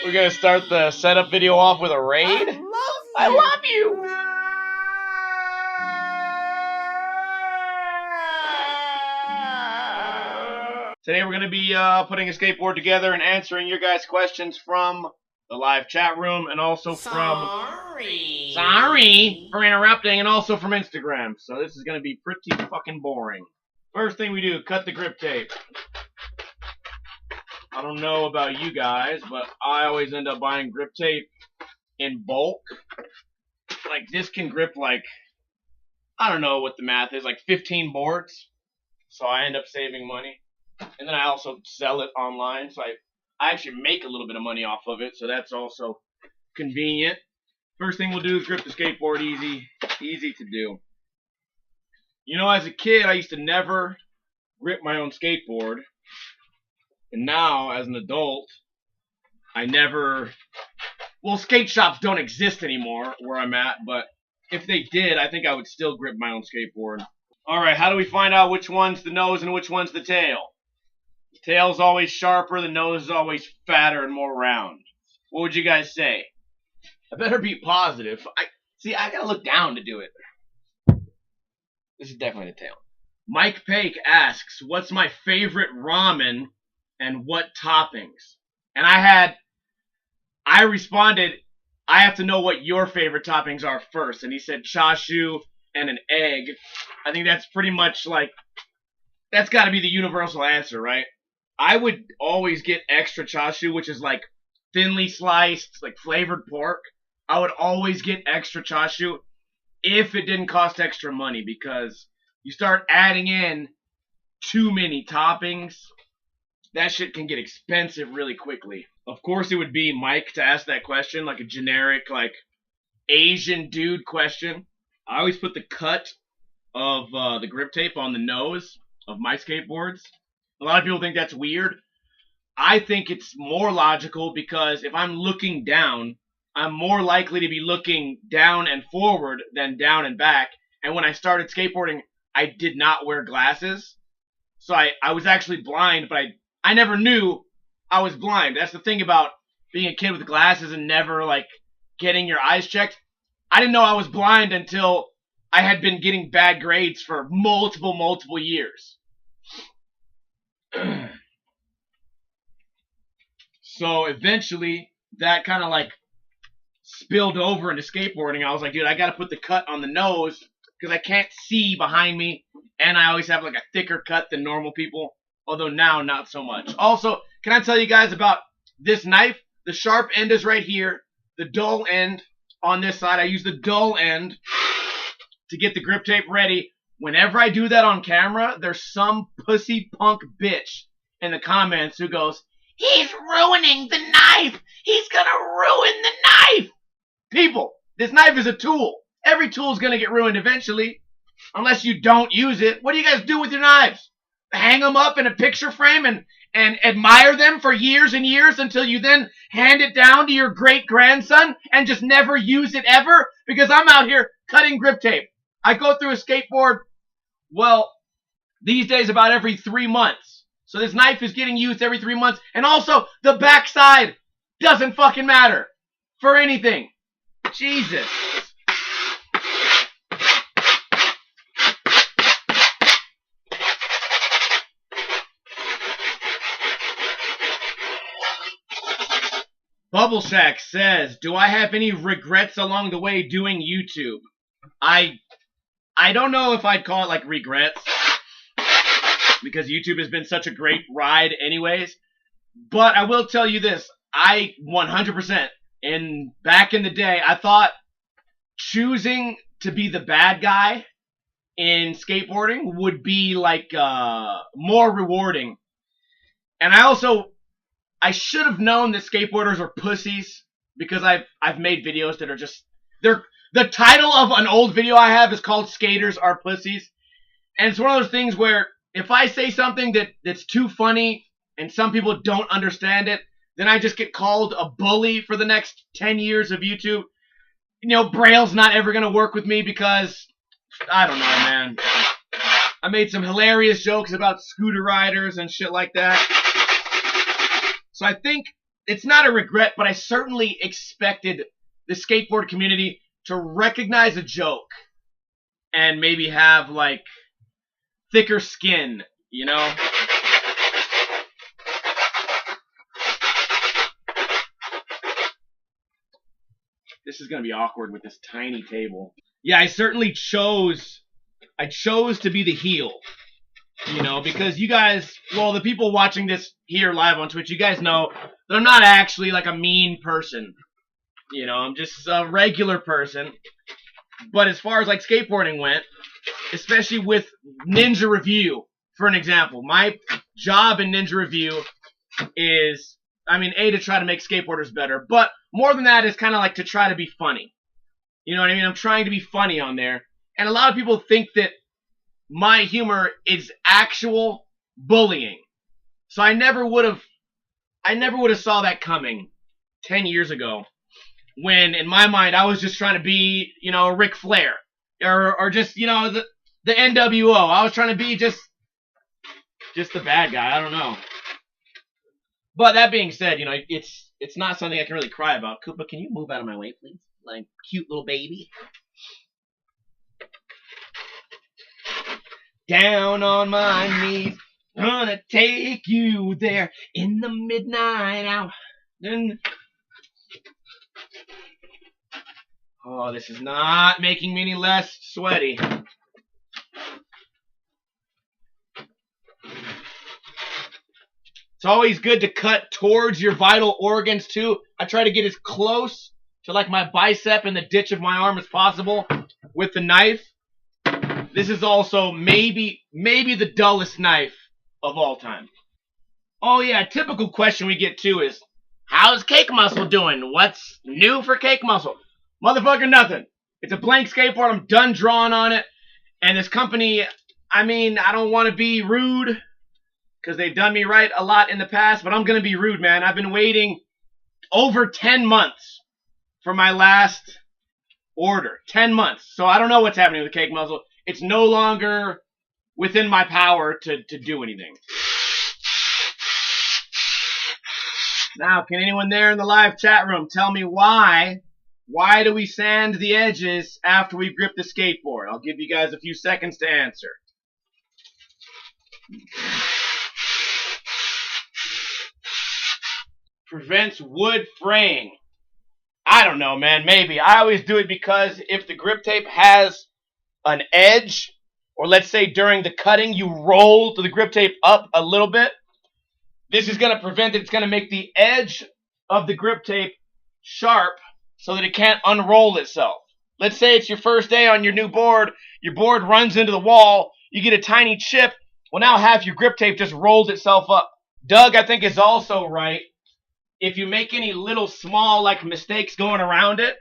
We're gonna start the setup video off with a raid. I love you. Today we're gonna be putting a skateboard together and answering your guys' questions from the live chat room and also sorry for interrupting, and also from Instagram. So this is gonna be pretty fucking boring. First thing we do, cut the grip tape. I don't know about you guys, but I always end up buying grip tape in bulk. Like, this can grip, like, I don't know what the math is, like 15 boards. So I end up saving money. And then I also sell it online, so I actually make a little bit of money off of it, so that's also convenient. First thing we'll do is grip the skateboard easy to do. You know, as a kid, I used to never grip my own skateboard. And now, as an adult, I never... Well, skate shops don't exist anymore where I'm at, but if they did, I think I would still grip my own skateboard. Alright, how do we find out which one's the nose and which one's the tail? The tail's always sharper, the nose is always fatter and more round. What would you guys say? I better be positive. I gotta look down to do it. This is definitely the tail. Mike Pake asks, what's my favorite ramen and what toppings? And I responded, I have to know what your favorite toppings are first. And he said chashu and an egg. I think that's pretty much like, that's got to be the universal answer, right? I would always get extra chashu, which is like thinly sliced, like flavored pork. I would always get extra chashu if it didn't cost extra money, because you start adding in too many toppings, that shit can get expensive really quickly. Of course, it would be Mike to ask that question, like a generic, like, Asian dude question. I always put the cut of the grip tape on the nose of my skateboards. A lot of people think that's weird. I think it's more logical because if I'm looking down, I'm more likely to be looking down and forward than down and back. And when I started skateboarding, I did not wear glasses. So I was actually blind, but I never knew I was blind. That's the thing about being a kid with glasses and never, like, getting your eyes checked. I didn't know I was blind until I had been getting bad grades for multiple years. So eventually, that kind of, like, spilled over into skateboarding. I was like, dude, I got to put the cut on the nose because I can't see behind me, and I always have, like, a thicker cut than normal people. Although now, not so much. Also, can I tell you guys about this knife? The sharp end is right here. The dull end on this side. I use the dull end to get the grip tape ready. Whenever I do that on camera, there's some pussy punk bitch in the comments who goes, he's ruining the knife! He's gonna ruin the knife! People, this knife is a tool. Every tool is gonna get ruined eventually. Unless you don't use it. What do you guys do with your knives? Hang them up in a picture frame and admire them for years and years until you then hand it down to your great-grandson and just never use it ever? Because I'm out here cutting grip tape. I go through a skateboard, well, these days about every 3 months. So this knife is getting used every 3 months. And also, the backside doesn't fucking matter for anything. Jesus. Bubble Shack says, do I have any regrets along the way doing YouTube? I don't know if I'd call it like regrets, because YouTube has been such a great ride anyways. But I will tell you this, I 100%, back in the day, I thought choosing to be the bad guy in skateboarding would be like more rewarding. And I should have known that skateboarders are pussies, because I've made videos that are just, the title of an old video I have is called Skaters Are Pussies. And it's one of those things where if I say something that's too funny and some people don't understand it, then I just get called a bully for the next 10 years of YouTube. You know, Braille's not ever going to work with me because, I don't know, man. I made some hilarious jokes about scooter riders and shit like that. So I think it's not a regret, but I certainly expected the skateboard community to recognize a joke and maybe have like thicker skin, you know? This is gonna be awkward with this tiny table. Yeah, I certainly chose to be the heel. You know, because you guys, well, the people watching this here live on Twitch, you guys know that I'm not actually like a mean person. You know, I'm just a regular person. But as far as like skateboarding went, especially with Ninja Review, for an example, my job in Ninja Review is, I mean, A, to try to make skateboarders better, but more than that is kind of like to try to be funny. You know what I mean? I'm trying to be funny on there. And a lot of people think that my humor is actual bullying. So I never would have saw that coming 10 years ago, when in my mind I was just trying to be, you know, Ric Flair or just, you know, the NWO. I was trying to be just the bad guy. I don't know. But that being said, you know, it's not something I can really cry about. Koopa, can you move out of my way, please? Like, cute little baby. Down on my knees, gonna take you there in the midnight hour. Oh, this is not making me any less sweaty. It's always good to cut towards your vital organs too. I try to get as close to like my bicep and the ditch of my arm as possible with the knife. This is also maybe the dullest knife of all time. Oh yeah, a typical question we get too is, how's Cake Muscle doing? What's new for Cake Muscle? Motherfucker, nothing. It's a blank skateboard. I'm done drawing on it. And this company, I mean, I don't want to be rude because they've done me right a lot in the past, but I'm going to be rude, man. I've been waiting over 10 months for my last order. 10 months. So I don't know what's happening with Cake Muscle. It's no longer within my power to do anything. Now, can anyone there in the live chat room tell me why do we sand the edges after we grip the skateboard? I'll give you guys a few seconds to answer. Prevents wood fraying. I don't know, man. Maybe. I always do it because if the grip tape has an edge, or let's say during the cutting you roll the grip tape up a little bit, this is going to prevent it. It's going to make the edge of the grip tape sharp so that it can't unroll itself. Let's say it's your first day on your new board, your board runs into the wall, you get a tiny chip, well now half your grip tape just rolled itself up. Doug, I think, is also right. If you make any little small like mistakes going around it,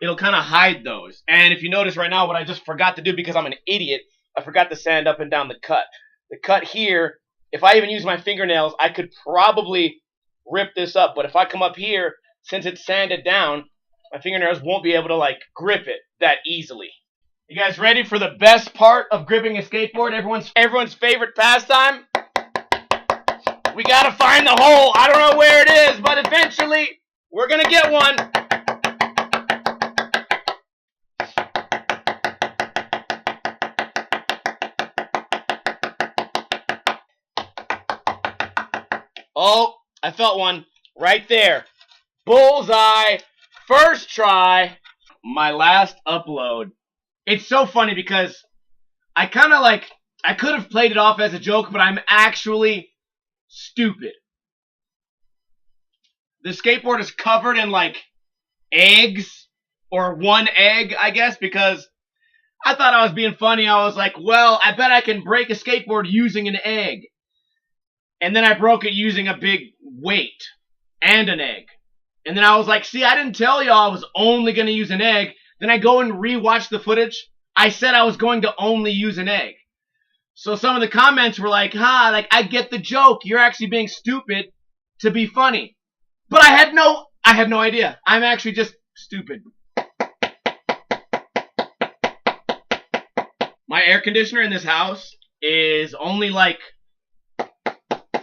it'll kind of hide those. And if you notice right now, what I just forgot to do because I'm an idiot, I forgot to sand up and down the cut. The cut here, if I even use my fingernails, I could probably rip this up. But if I come up here, since it's sanded down, my fingernails won't be able to like grip it that easily. You guys ready for the best part of gripping a skateboard? Everyone's favorite pastime? We gotta find the hole. I don't know where it is, but eventually we're gonna get one. Oh, I felt one right there. Bullseye. First try. My last upload. It's so funny because I kind of like, I could have played it off as a joke, but I'm actually stupid. The skateboard is covered in like eggs, or one egg, I guess, because I thought I was being funny. I was like, well, I bet I can break a skateboard using an egg. And then I broke it using a big weight and an egg. And then I was like, see, I didn't tell y'all I was only going to use an egg. Then I go and rewatch the footage. I said I was going to only use an egg. So some of the comments were like, like, I get the joke. You're actually being stupid to be funny. But I had no idea. I'm actually just stupid. My air conditioner in this house is only like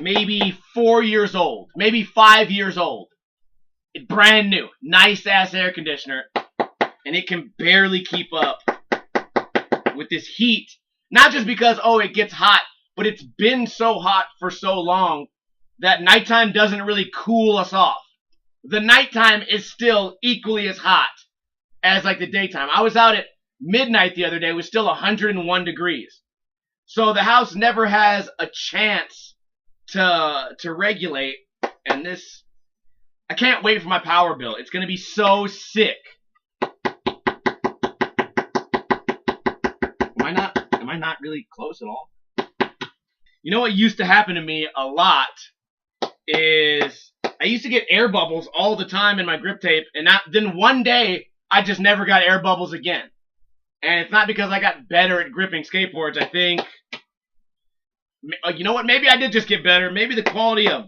maybe 4 years old, maybe 5 years old. It's brand new, nice ass air conditioner, and it can barely keep up with this heat. Not just because, oh, it gets hot, but it's been so hot for so long that nighttime doesn't really cool us off. The nighttime is still equally as hot as like the daytime. I was out at midnight the other day. It was still 101 degrees. So the house never has a chance to regulate. And this, I can't wait for my power bill. It's going to be so sick. Am I not really close at all? You know what used to happen to me a lot is I used to get air bubbles all the time in my grip tape, and then one day I just never got air bubbles again. And it's not because I got better at gripping skateboards. I think, you know what? Maybe I did just get better. Maybe the quality of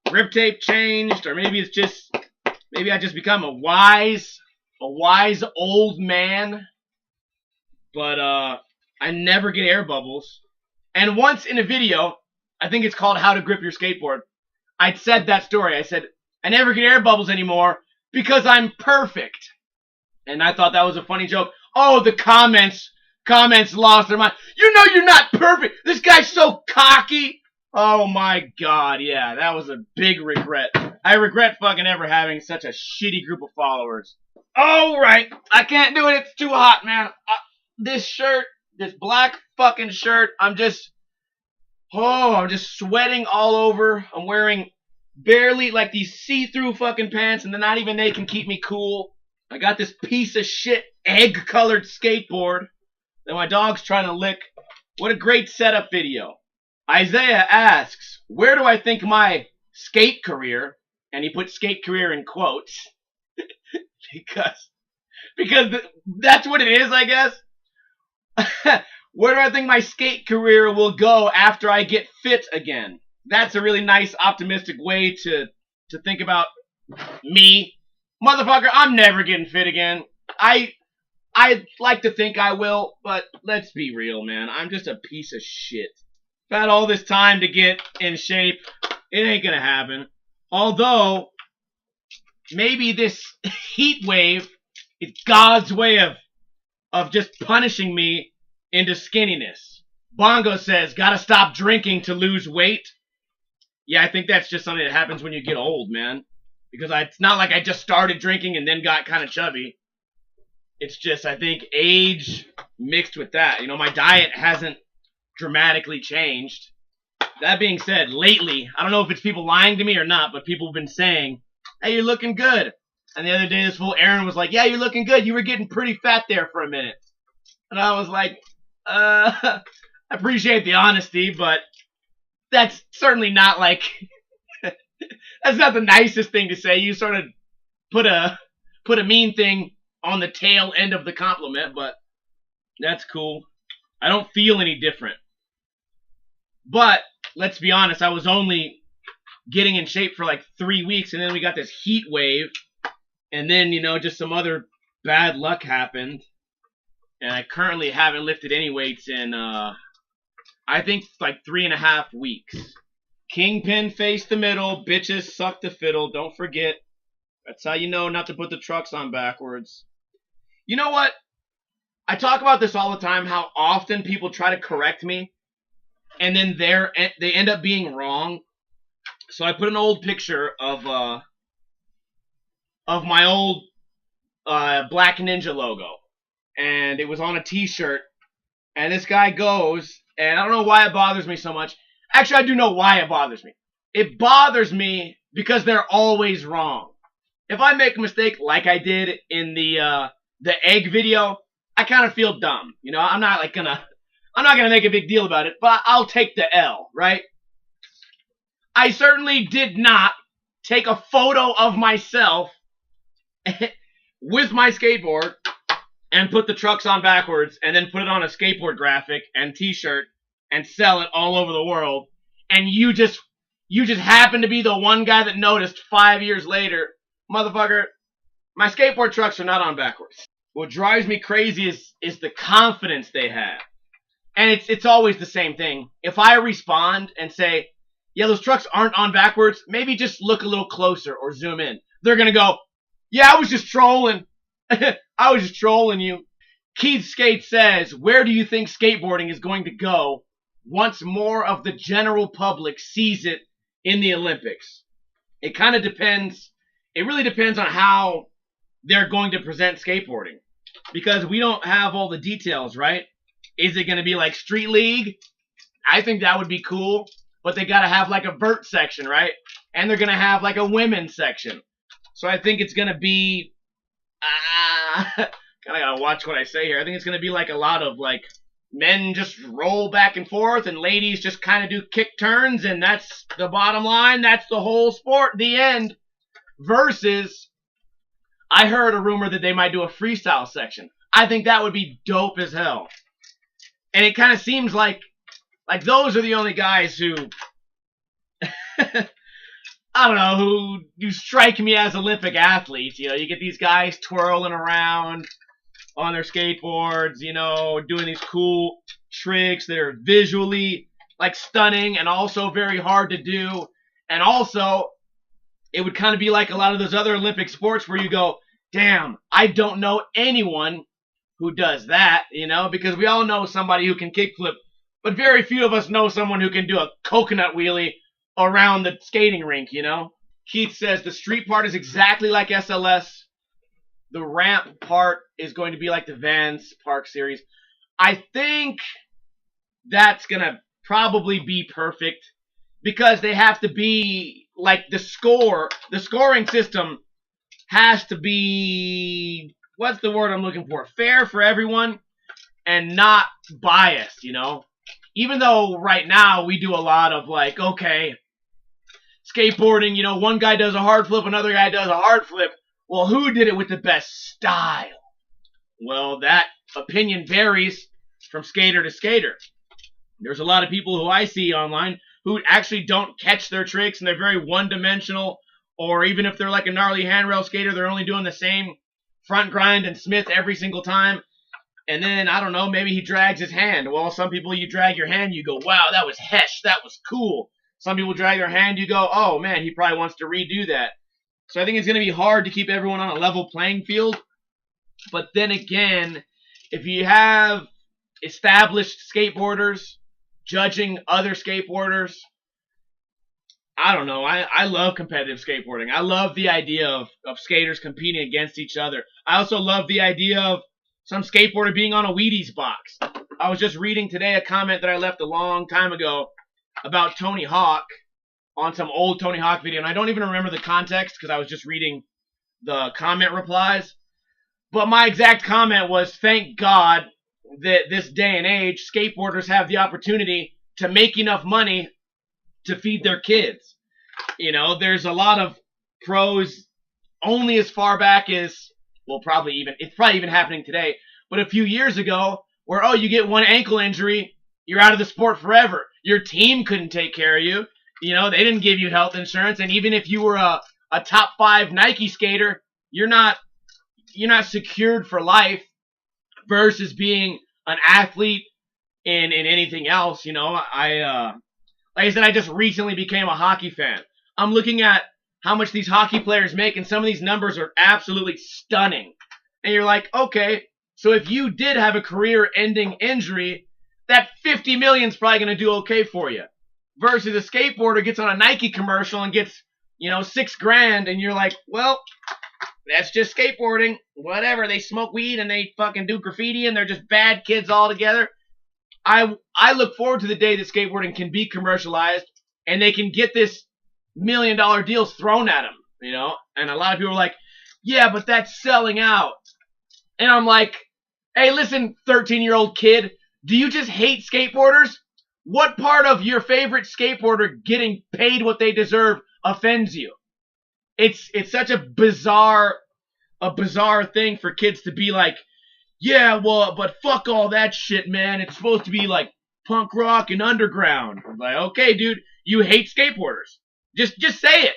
grip tape changed, or maybe I just become a wise old man. But I never get air bubbles. And once in a video, I think it's called How to Grip Your Skateboard, I said that story. I said, I never get air bubbles anymore because I'm perfect. And I thought that was a funny joke. Oh, the comments lost their mind. You know you're not perfect. This guy's so cocky. Oh my God, yeah, that was a big regret. I regret fucking ever having such a shitty group of followers. Oh, right. I can't do it. It's too hot, man. This shirt, this black fucking shirt, I'm just sweating all over. I'm wearing barely like these see-through fucking pants, and not even they can keep me cool. I got this piece of shit egg-colored skateboard that my dog's trying to lick. What a great setup video. Isaiah asks, where do I think my skate career, and he put skate career in quotes, because that's what it is, I guess. Where do I think my skate career will go after I get fit again? That's a really nice, optimistic way to think about me. Motherfucker, I'm never getting fit again. I'd like to think I will, but let's be real, man. I'm just a piece of shit. I've had all this time to get in shape. It ain't gonna happen. Although, maybe this heat wave is God's way of just punishing me into skinniness. Bongo says, gotta stop drinking to lose weight. Yeah, I think that's just something that happens when you get old, man. Because it's not like I just started drinking and then got kind of chubby. It's just, I think, age mixed with that. You know, my diet hasn't dramatically changed. That being said, lately, I don't know if it's people lying to me or not, but people have been saying, hey, you're looking good. And the other day, this fool Aaron was like, yeah, you're looking good. You were getting pretty fat there for a minute. And I was like, I appreciate the honesty, but that's certainly not like, that's not the nicest thing to say. You sort of put a mean thing on the tail end of the compliment, but that's cool. I don't feel any different. But let's be honest, I was only getting in shape for like 3 weeks, and then we got this heat wave, and then, you know, just some other bad luck happened, and I currently haven't lifted any weights in, I think, like 3.5 weeks. Kingpin face the middle, bitches suck the fiddle, don't forget. That's how you know not to put the trucks on backwards. You know what? I talk about this all the time, how often people try to correct me, and then they end up being wrong. So I put an old picture of my old Black Ninja logo, and it was on a t-shirt, and this guy goes, and I don't know why it bothers me so much. Actually, I do know why it bothers me. It bothers me because they're always wrong. If I make a mistake like I did in the egg video, I kind of feel dumb. You know, I'm not gonna make a big deal about it, but I'll take the L, right? I certainly did not take a photo of myself with my skateboard and put the trucks on backwards and then put it on a skateboard graphic and t-shirt and sell it all over the world. And you just happen to be the one guy that noticed 5 years later. Motherfucker, my skateboard trucks are not on backwards. What drives me crazy is the confidence they have. And it's always the same thing. If I respond and say, yeah, those trucks aren't on backwards. Maybe just look a little closer or zoom in. They're going to go, yeah, I was just trolling. I was just trolling you. Keith Skate says, where do you think skateboarding is going to go once more of the general public sees it in the Olympics? It kind of depends. It really depends on how they're going to present skateboarding, because we don't have all the details, right? Is it going to be like Street League? I think that would be cool, but they got to have like a vert section, right? And they're going to have like a women's section. So I think it's going to be, kind of got to watch what I say here. I think it's going to be like a lot of like men just roll back and forth and ladies just kind of do kick turns, and that's the bottom line. That's the whole sport, the end. Versus, I heard a rumor that they might do a freestyle section. I think that would be dope as hell. And it kind of seems like those are the only guys who, I don't know, who strike me as Olympic athletes. You know, you get these guys twirling around on their skateboards, you know, doing these cool tricks that are visually like stunning and also very hard to do. And also, it would kind of be like a lot of those other Olympic sports where you go, damn, I don't know anyone who does that, you know, because we all know somebody who can kickflip, but very few of us know someone who can do a coconut wheelie around the skating rink, you know. Keith says the street part is exactly like SLS. The ramp part is going to be like the Vans Park Series. I think that's going to probably be perfect because they have to be like the scoring system has to be, what's the word I'm looking for? Fair for everyone and not biased, you know? Even though right now we do a lot of like, okay, skateboarding, you know, one guy does a hard flip, another guy does a hard flip. Well, who did it with the best style? Well, that opinion varies from skater to skater. There's a lot of people who I see online who actually don't catch their tricks and they're very one-dimensional, or even if they're like a gnarly handrail skater, they're only doing the same front grind and Smith every single time. And then, I don't know, maybe he drags his hand. Well, some people, you drag your hand, you go, wow, that was hesh, that was cool. Some people drag their hand, you go, oh man, he probably wants to redo that. So I think it's going to be hard to keep everyone on a level playing field. But then again, if you have established skateboarders judging other skateboarders, I don't know. I love competitive skateboarding. I love the idea of skaters competing against each other. I also love the idea of some skateboarder being on a Wheaties box. I was just reading today a comment that I left a long time ago about Tony Hawk on some old Tony Hawk video, and I don't even remember the context because I was just reading the comment replies. But my exact comment was, thank God that this day and age, skateboarders have the opportunity to make enough money to feed their kids. You know, there's a lot of pros only as far back as, well, it's probably even happening today, but a few years ago, where, oh, you get one ankle injury, you're out of the sport forever. Your team couldn't take care of you. You know, they didn't give you health insurance, and even if you were a top 5 Nike skater, you're not secured for life versus being an athlete in anything else. You know, like I said, I just recently became a hockey fan. I'm looking at how much these hockey players make, and some of these numbers are absolutely stunning. And you're like, okay, so if you did have a career-ending injury, that $50 million is probably going to do okay for you. Versus a skateboarder gets on a Nike commercial and gets, you know, $6,000, and you're like, well, that's just skateboarding. Whatever. They smoke weed and they fucking do graffiti and they're just bad kids altogether. I look forward to the day that skateboarding can be commercialized and they can get this $1 million deals thrown at them, you know? And a lot of people are like, yeah, but that's selling out. And I'm like, hey, listen, 13-year-old kid, do you just hate skateboarders? What part of your favorite skateboarder getting paid what they deserve offends you? It's such a bizarre thing for kids to be like, yeah, well, but fuck all that shit, man. It's supposed to be like punk rock and underground. I'm like, okay, dude, you hate skateboarders. Just say it.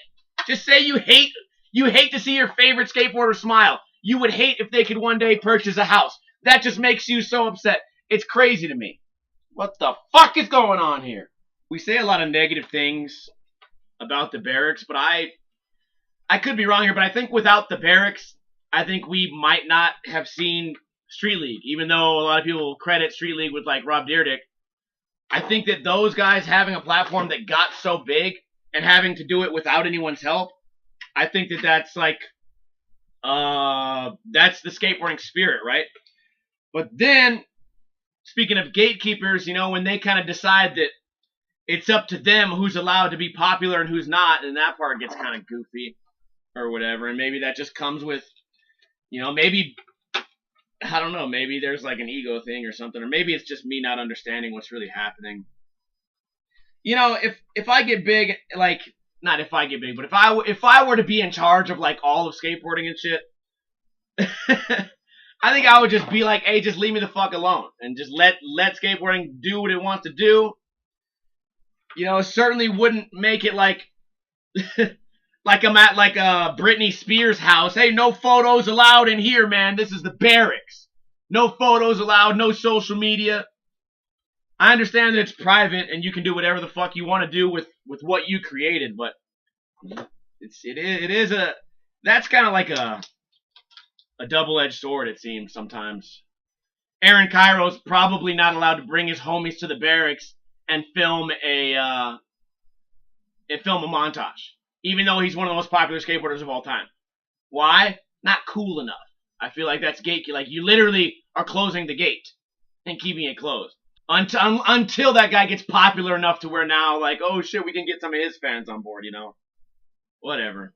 Just say you hate to see your favorite skateboarder smile. You would hate if they could one day purchase a house. That just makes you so upset. It's crazy to me. What the fuck is going on here? we say a lot of negative things about the barracks, but I could be wrong here, but I think without the barracks, I think we might not have seen Street League, even though a lot of people credit Street League with like Rob Dyrdek. I think that those guys having a platform that got so big and having to do it without anyone's help, I think that that's like that's the skateboarding spirit, right? But then, speaking of gatekeepers, you know, when they kind of decide that it's up to them who's allowed to be popular and who's not, and that part gets kind of goofy or whatever. And maybe that just comes with, you know, maybe, I don't know, maybe there's like an ego thing or something, or maybe it's just me not understanding what's really happening. You know, if I get big, like, not if I get big, but if I were to be in charge of like all of skateboarding and shit, I think I would just be like, hey, just leave me the fuck alone and just let skateboarding do what it wants to do. You know, certainly wouldn't make it like like I'm at like a Britney Spears house. Hey, no photos allowed in here, man. This is the barracks. No photos allowed, no social media. I understand that it's private and you can do whatever the fuck you want to do with what you created, but it is a, that's kind of like a double-edged sword, it seems sometimes. Aaron Cairo's probably not allowed to bring his homies to the barracks and film a montage, even though he's one of the most popular skateboarders of all time. Why? Not cool enough. I feel like that's gate. Like, you literally are closing the gate and keeping it closed until that guy gets popular enough to where now, like, oh shit, we can get some of his fans on board, you know? Whatever.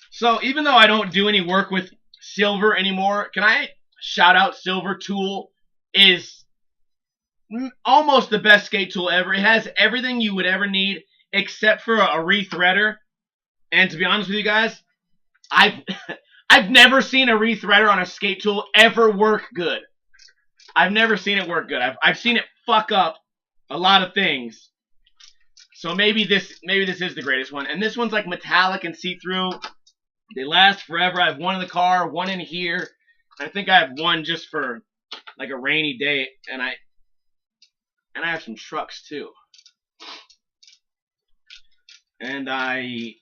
So even though I don't do any work with Silver anymore, can I shout out Silver Tool? Is almost the best skate tool ever. It has everything you would ever need except for a rethreader. And to be honest with you guys, I've never seen a rethreader on a skate tool ever work good. I've never seen it work good. I've seen it fuck up a lot of things. So maybe this is the greatest one. And this one's like metallic and see-through. They last forever. I have one in the car, one in here. I think I have one just for like a rainy day, and I have some trucks too. And I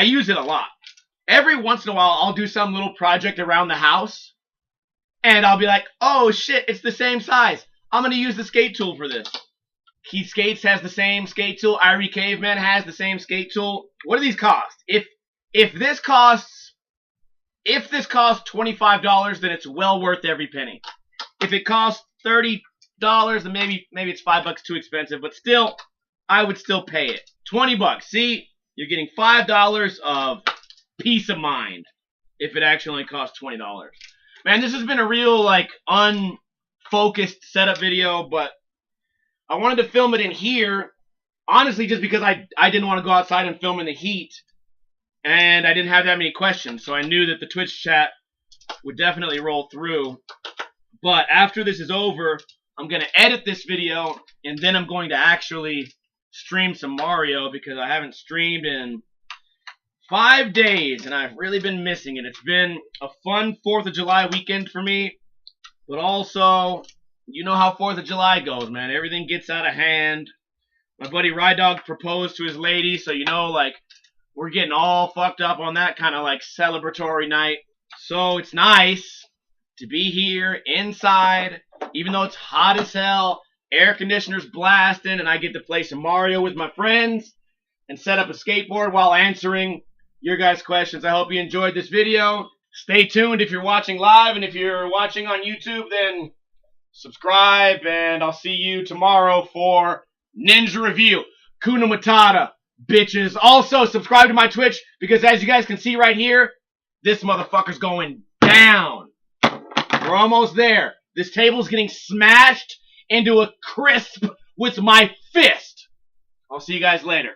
use it a lot. Every once in a while, I'll do some little project around the house, and I'll be like, oh shit, it's the same size. I'm going to use the skate tool for this. Keith Skates has the same skate tool. Irie Caveman has the same skate tool. What do these cost? If this costs $25, then it's well worth every penny. If it costs $30, then maybe it's $5 too expensive, but still, I would still pay it. $20. See, you're getting $5 of peace of mind if it actually only costs $20. Man, this has been a real like unfocused setup video, but I wanted to film it in here, honestly, just because I didn't want to go outside and film in the heat, and I didn't have that many questions, so I knew that the Twitch chat would definitely roll through. But after this is over, I'm going to edit this video, and then I'm going to actually stream some Mario, because I haven't streamed in 5 days, and I've really been missing it. It's been a fun 4th of July weekend for me, but also, you know how 4th of July goes, man. Everything gets out of hand. My buddy Ride Dog proposed to his lady, so you know, like, we're getting all fucked up on that kind of, like, celebratory night. So it's nice to be here inside, even though it's hot as hell, air conditioner's blasting, and I get to play some Mario with my friends and set up a skateboard while answering your guys' questions. I hope you enjoyed this video. Stay tuned if you're watching live, and if you're watching on YouTube, then subscribe, and I'll see you tomorrow for Ninja Review. Kuna Matata, bitches. Also, subscribe to my Twitch, because as you guys can see right here, this motherfucker's going down. We're almost there. This table's getting smashed into a crisp with my fist. I'll see you guys later.